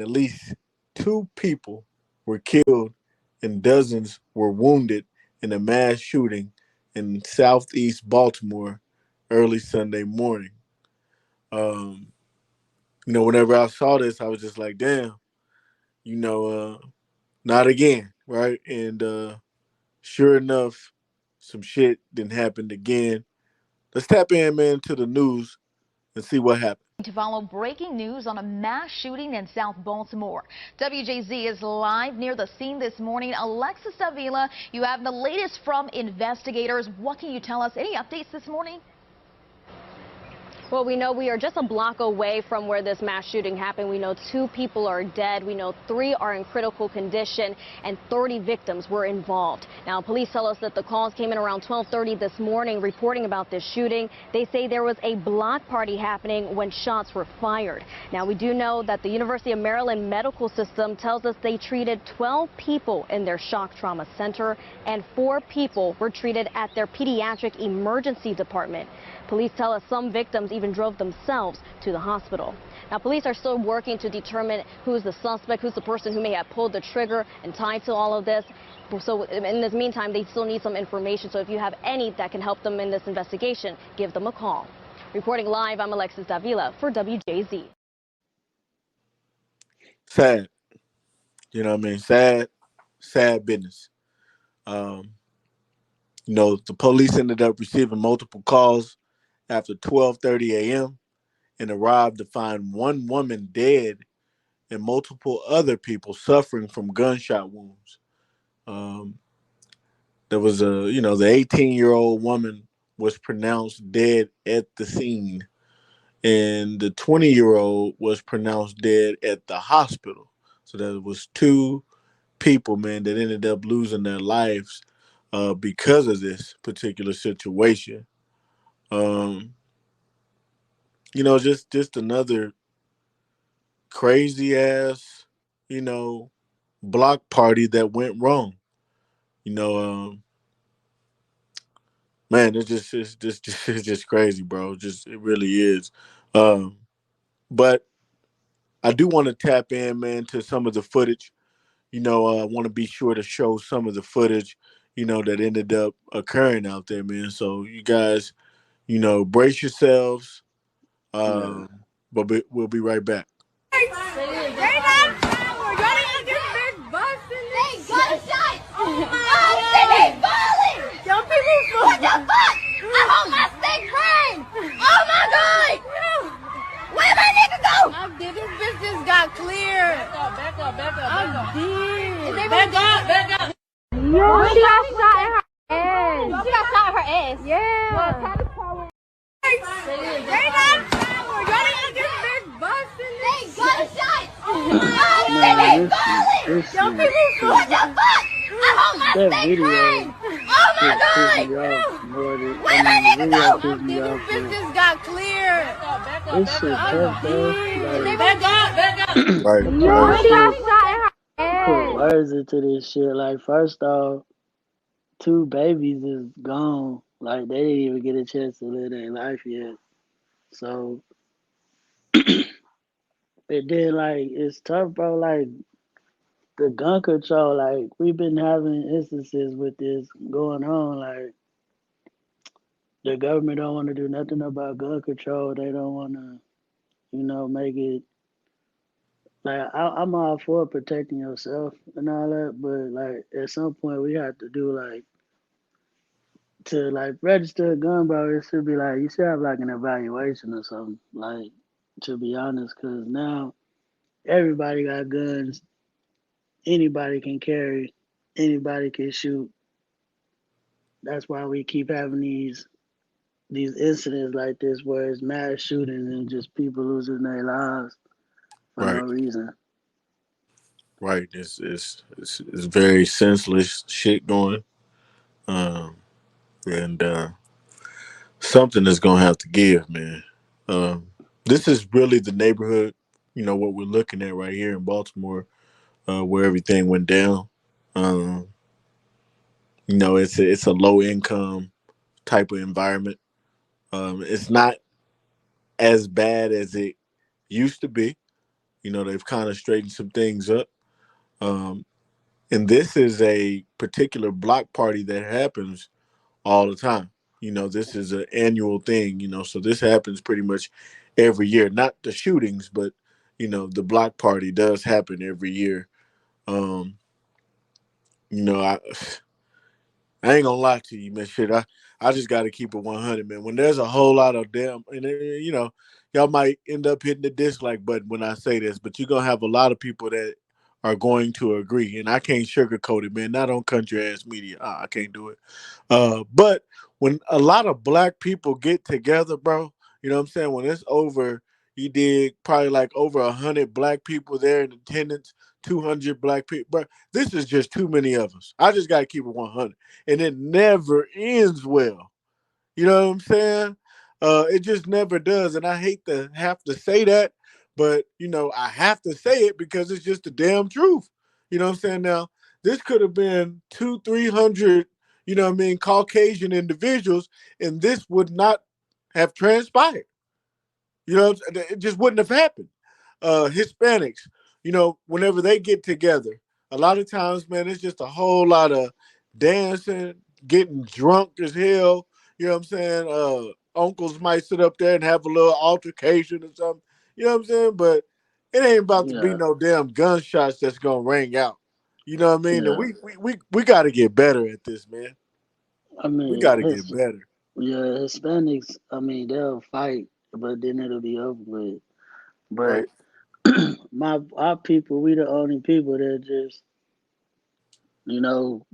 At least two people were killed and dozens were wounded in a mass shooting in southeast Baltimore early Sunday morning. Um, whenever I saw this, I was just like, damn, you know, not again, right? And sure enough, some shit didn't happen again. Let's tap in, man, to the news and see what happened. To follow breaking news on a mass shooting in South Baltimore. WJZ is live near the scene this morning. Alexis Davila, you have the latest from investigators. What can you tell us? Any updates this morning? Well, we know we are just a block away from where this mass shooting happened. We know 2 people are dead. We know 3 are in critical condition and 30 victims were involved. Now, police tell us that the calls came in around 12:30 this morning reporting about this shooting. They say there was a block party happening when shots were fired. Now, we do know that the University of Maryland Medical System tells us they treated 12 people in their shock trauma center and 4 people were treated at their pediatric emergency department. Police tell us some victims even drove themselves to the hospital. Now, police are still working to determine who's the suspect, who's the person who may have pulled the trigger and tied to all of this. So in this meantime, they still need some information. So if you have any that can help them in this investigation, give them a call. Reporting live, I'm Alexis Davila for WJZ. Sad. You know what I mean? Sad business. Um, the police ended up receiving multiple calls after 12:30 a.m. and arrived to find one woman dead and multiple other people suffering from gunshot wounds. Um, there was the 18-year-old woman was pronounced dead at the scene, and the 20-year-old was pronounced dead at the hospital. So there was 2 people, man, that ended up losing their lives because of this particular situation. Um, just another crazy ass, you know, block party that went wrong. You know, man, it's just crazy, bro. Just it really is. Um, but I do want to tap in, man, to some of the footage. I want to be sure to show some of the footage, that ended up occurring out there, man. So you guys, brace yourselves. Yeah. We'll be right back. They not power. Y'all didn't get this bus in this. They gunshot. Oh my God. They falling. Young people. What the fuck? I hold my stick friend. Oh my God. Where my nigga go? I'm dead. This bitch just got clear. Back up. I'm dead. Back up. Yo, she got shot in her ass. She got shot in her ass. Yeah. They not power. Y'all didn't get this bus in this. They gunshot. Oh my God. They falling. Young people. What the fuck? I hold my stick friend. Oh my God. Where my nigga go? I'm dead. This bitch just got clear. This shit tough, though. Like, Back up. Right, Yo, right. she got shot in her put ass. words into this shit. Like, first off, 2 babies is gone. Like, they didn't even get a chance to live their life yet. So, and then, like, it's tough, bro. Like, the gun control, like, we've been having instances with this going on. Like, the government don't want to do nothing about gun control. They don't want to, make it. Like, I'm all for protecting yourself and all that, but, like, at some point, we have to do, like, to like register a gun, bro, it should be like you should have like an evaluation or something. Like, to be honest, because now everybody got guns. Anybody can carry. Anybody can shoot. That's why we keep having these incidents like this where it's mass shootings and just people losing their lives for no Right, reason. right. It's very senseless shit going. Um, and something is gonna have to give, man. Um, this is really the neighborhood, what we're looking at right here in Baltimore, where everything went down. Um, it's a low income type of environment. It's not as bad as it used to be. They've kind of straightened some things up. Um, and this is a particular block party that happens all the time. This is an annual thing. So this happens pretty much every year. Not the shootings, but the block party does happen every year. Um, you know, I I ain't gonna lie to you, man. Shit, I just got to keep it 100, man. When there's a whole lot of damn, and y'all might end up hitting the dislike button when I say this, but you're gonna have a lot of people that are going to agree, and I can't sugarcoat it, man. Not on country ass media. I can't do it. But when a lot of black people get together, bro, you know what I'm saying? When it's over, you did probably like over 100 black people there in attendance, 200 black people, bro. This is just too many of us. I just got to keep it 100, and it never ends well. You know what I'm saying? It just never does, and I hate to have to say that, but I have to say it because it's just the damn truth. You know what I'm saying? Now, this could have been 300, Caucasian individuals, and this would not have transpired. It just wouldn't have happened. Hispanics, whenever they get together, a lot of times, man, it's just a whole lot of dancing, getting drunk as hell. You know what I'm saying? Uncles might sit up there and have a little altercation or something. You know what I'm saying? But it ain't about to be Yeah, no damn gunshots that's gonna ring out. You know what I mean? And yeah. we got to get better at this, man. I We mean, got to get better. yeah, Hispanics. I mean, they'll fight, but then it'll be over with. But Right, our people, we the only people that just you know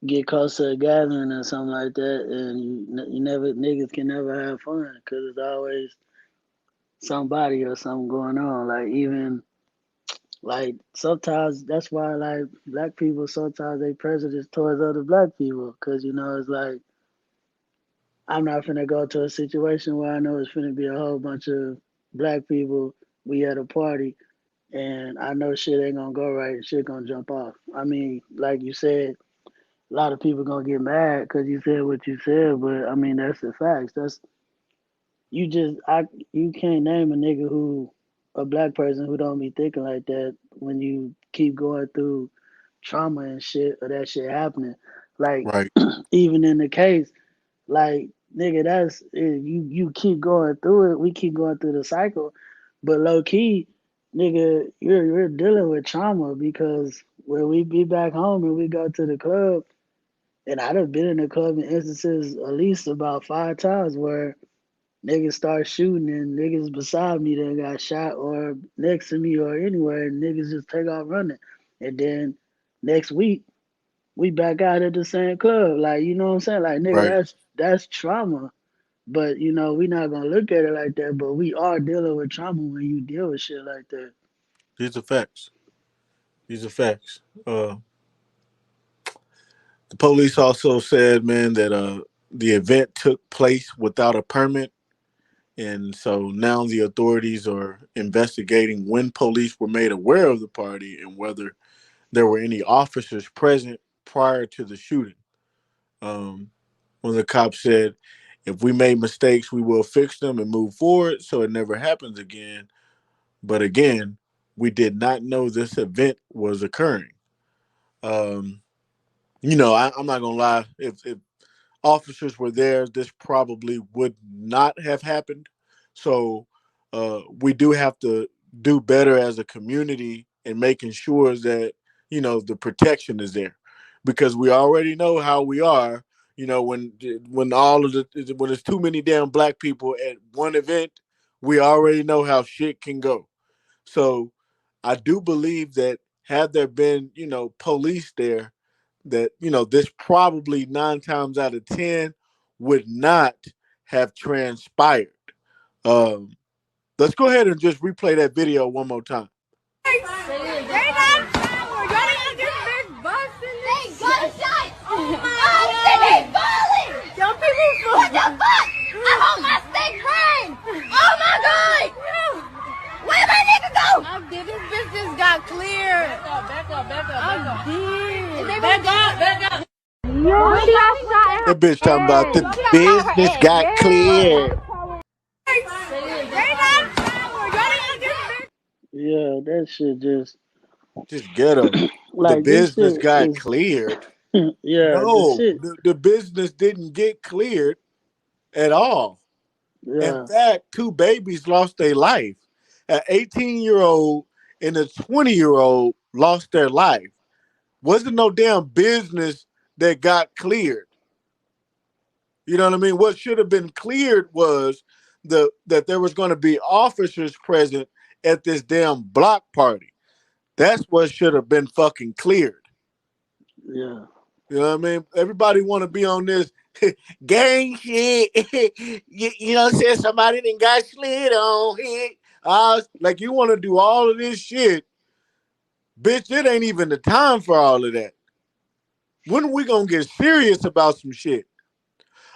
get close to a gathering or something like that, and you never niggas can never have fun because it's always somebody or something going on. Like even like sometimes that's why like black people sometimes they prejudice towards other black people because it's like I'm not finna go to a situation where I know it's finna be a whole bunch of black people. We at a party and I know shit ain't gonna go right and shit gonna jump off. I mean, like you said, a lot of people gonna get mad because you said what you said, but I mean that's the facts. That's you just I you can't name a nigga who a black person who don't be thinking like that when you keep going through trauma and shit or that shit happening. Like right, even in the case, like nigga, that's you keep going through it. We keep going through the cycle, but low key, nigga, you're dealing with trauma because when we be back home and we go to the club, and I'd have been in the club in instances at least about 5 times where niggas start shooting and niggas beside me that got shot or next to me or anywhere and niggas just take off running. And then next week we back out at the same club. Like, you know what I'm saying? Like nigga, right. that's trauma. But we not gonna look at it like that, but we are dealing with trauma when you deal with shit like that. These are facts. These are facts. The police also said, man, that the event took place without a permit, and so now the authorities are investigating when police were made aware of the party and whether there were any officers present prior to the shooting. Um, One of the cops said, "If we made mistakes, we will fix them and move forward so it never happens again." But again, we did not know this event was occurring. Um, I'm not gonna lie. If officers were there, this probably would not have happened. So we do have to do better as a community in making sure that the protection is there, because we already know how we are. When all of the when there's too many damn black people at one event, we already know how shit can go. So I do believe that had there been police there, that this probably 9 times out of 10 would not have transpired. um let's go ahead and just replay that video one more time. They not power. Y'all didn't get big busting. They gunshot. Oh my God. They falling. Young people falling. What the fuck? I hold my stick frame. Oh my God. Where my nigga go? I'm dead. This bitch just got cleared. Back up. I'm dead. Back up. Yo, she got shot in That bitch talking about the her business head. got cleared. They not power. Y'all didn't get big. Yeah, ghetto. That shit Just ghetto. The like this business shit got is cleared. yeah, the No, shit the business didn't get cleared at all. In yeah. fact, two babies lost their life. An 18-year-old and a 20-year-old lost their life. Wasn't no damn business that got cleared. You know what I mean? What should have been cleared was that there was going to be officers present at this damn block party. That's what should have been fucking cleared. Yeah. You know what I mean? Everybody want to be on this gang shit. You know what I'm saying? Somebody done got slid on it. Like you want to do all of this shit. Bitch, it ain't even the time for all of that. When are we going to get serious about some shit?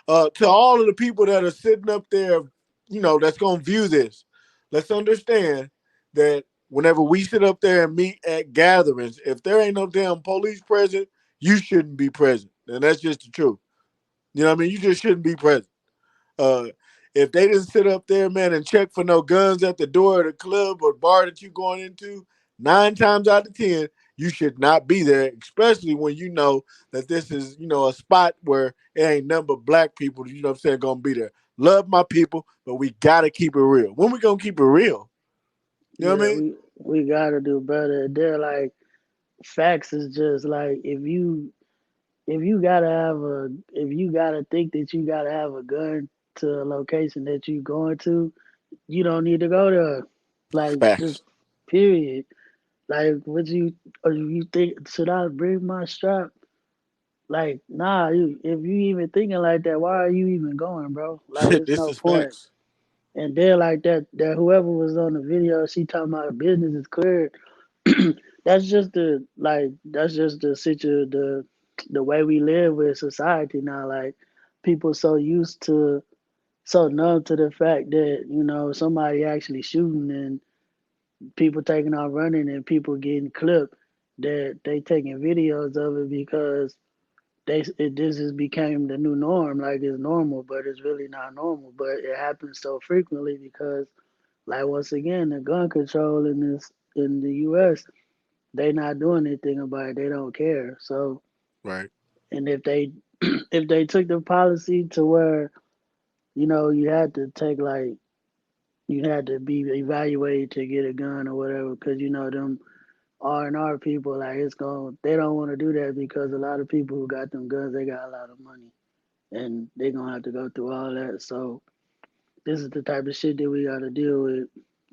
To all of the people that are sitting up there, that's going to view this, let's understand that whenever we sit up there and meet at gatherings, if there ain't no damn police present, you shouldn't be present. And that's just the truth. You know what I mean? You just shouldn't be present. Uh, if they didn't sit up there, man, and check for no guns at the door of the club or bar that you going into, 9 times out of 10, you should not be there, especially when you know that this is, a spot where it ain't nothing but black people, what I'm saying, gonna be there. Love my people, but we gotta keep it real. When we gonna keep it real? You know what I Yeah, mean? we gotta do better. They're like facts is just like if you gotta think that you gotta have a gun to a location that you going to, you don't need to go there. Like Facts. just period. Like what you or you think should I bring my strap? Like nah, if you even thinking like that, why are you even going, bro? Like it's This no is point. facts. And they're like that whoever was on the video, she talking about business is clear. That's just the way we live with society now. Like people so used to so numb to the fact that somebody actually shooting and people taking off running and people getting clipped that they taking videos of it because this has became the new norm. Like it's normal, but it's really not normal. But it happens so frequently because, like once again, the gun control in the U.S. they not doing anything about it. They don't care. So, Right. and if they if they took the policy to where you had to take like you had to be evaluated to get a gun or whatever, because them R&R people like they don't want to do that because a lot of people who got them guns they got a lot of money and they gonna have to go through all that. So this is the type of shit that we got to deal with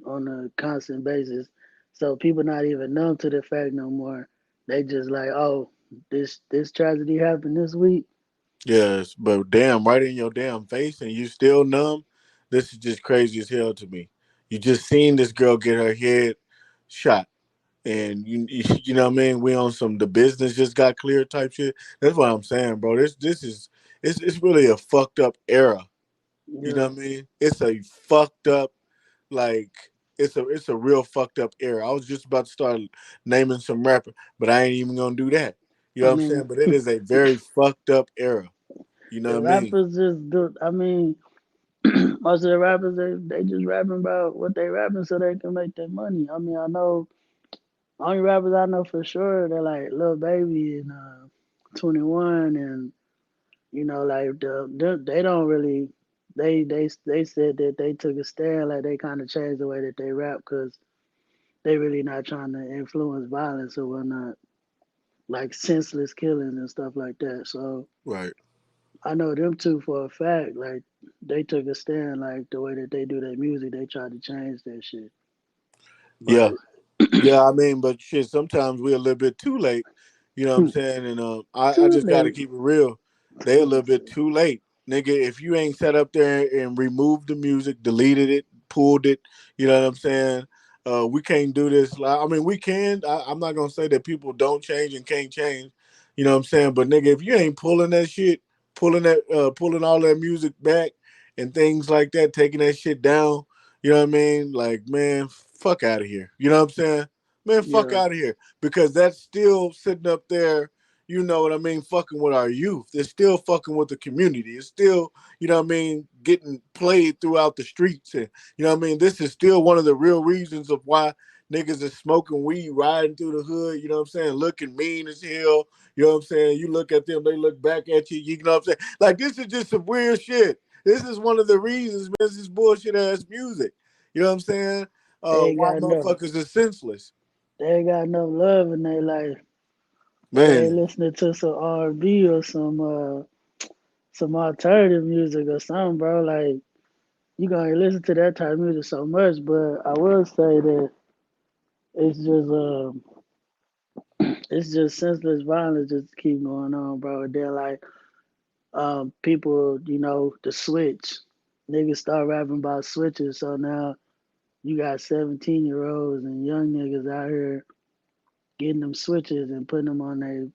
on a constant basis. So people not even numb to the fact no more. They just like, oh, this tragedy happened this week. Yes, but damn, right in your damn face, and you still numb. This is just crazy as hell to me. You just seen this girl get her head shot, and you know what I mean. We on some the business just got clear type shit. That's what I'm saying, bro. This is it's really a fucked up era. You know Yeah, what I mean? It's a fucked up like it's a real fucked up era. I was just about to start naming some rapper, but I ain't even gonna do that. You know I what I'm mean, saying? But it is a very fucked up era. You know the what I mean? rappers just do. I mean, most of the rappers they just rapping about what they rapping so they can make their money. I mean, I know only rappers I know for sure they're like Lil Baby and 21 and like they don't really they said that they took a stand like they kind of changed the way that they rap because they really not trying to influence violence or whatnot like senseless killings and stuff like that. So Right. I know them two for a fact. Like they took a stand like the way that they do their music. They tried to change that shit, Yeah. but Yeah, I mean, but shit, sometimes we're a little bit too late. You know what I'm saying? And I too just got to late. keep it real. They a little bit too late, nigga. If you ain't sat up there and removed the music, deleted it, pulled it, you know what I'm saying? We can't do this. I mean, we can. I'm not gonna say that people don't change and can't change. You know what I'm saying? But nigga, if you ain't pulling that shit, pulling all that music back and things like that, taking that shit down. You know what I mean? Like, man, fuck out of here. You know what I'm saying? Man, fuck Yeah, out of here. Because that's still sitting up there, you know what I mean, fucking with our youth. It's still fucking with the community. It's still, you know what I mean, getting played throughout the streets. And, you know what I mean? This is still one of the real reasons of why niggas is smoking weed, riding through the hood, you know what I'm saying, looking mean as hell, you know what I'm saying? You look at them, they look back at you, you know what I'm saying? Like, this is just some weird shit. This is one of the reasons, man, this is bullshit ass music. You know what I'm saying? They ain't Why got enough. motherfuckers is senseless. They ain't got enough love in their life. They Man, listening to some R&B or some alternative music or something, bro. Like you gonna listen to that type of music so much, but I will say that it's just it's just senseless violence just keep going on, bro. And then like people, the switch. Niggas start rapping about switches, so now you got 17-year-olds and young niggas out here getting them switches and putting them on the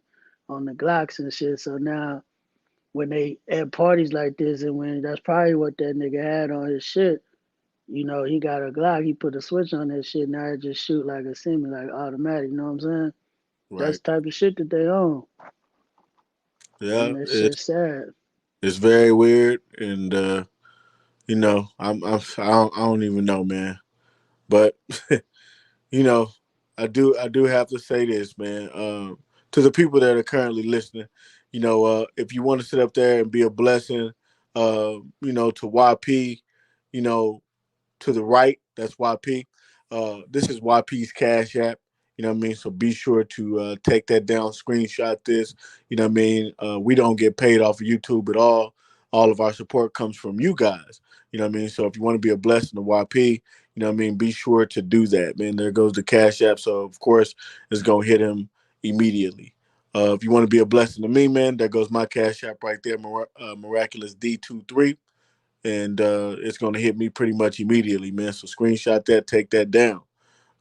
Glocks and shit. So now when they at parties like this and when that's probably what that nigga had on his shit, he got a Glock, he put a switch on that shit, now it just shoot like a semi, like automatic, you know what I'm saying? That's right. the type of shit that they own. Yeah, And that shit's sad. it's very weird, and I don't even know, man. But you know, I do have to say this, man. To the people that are currently listening, if you want to sit up there and be a blessing, to YP, you know, to the right, that's YP. This is YP's Cash App. You know what I mean? So be sure to take that down, screenshot this. You know what I mean? We don't get paid off of YouTube at all. All of our support comes from you guys. You know what I mean? So if you want to be a blessing to YP, you know what I mean? Be sure to do that, man. There goes the Cash App. So, of course, it's going to hit him immediately. If you want to be a blessing to me, man, there goes my Cash App right there, Miraculous D23, and it's going to hit me pretty much immediately, man. So screenshot that, take that down.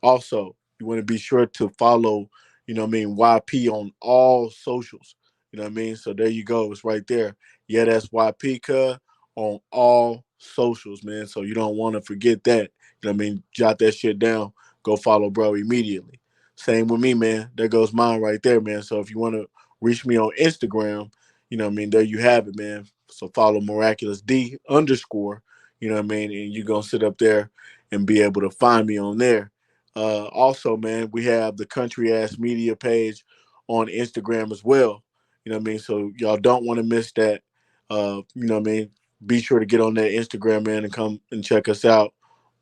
Also, you want to be sure to follow, YP on all socials. You know what I mean? So there you go. It's right there. Yeah, that's YP on all socials, man. So you don't want to forget that. You know what I mean? Jot that shit down. Go follow bro immediately. Same with me, man. There goes mine right there, man. So if you want to reach me on Instagram, you know what I mean? There you have it, man. So follow miraculous D underscore, you know what I mean? And you're going to sit up there and be able to find me on there. Also, man, we have the country ass media page on Instagram as well. You know what I mean? So y'all don't want to miss that. You know what I mean? Be sure to get on that Instagram, man, and come and check us out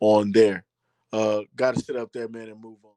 on there. Got to sit up there, man, and move on.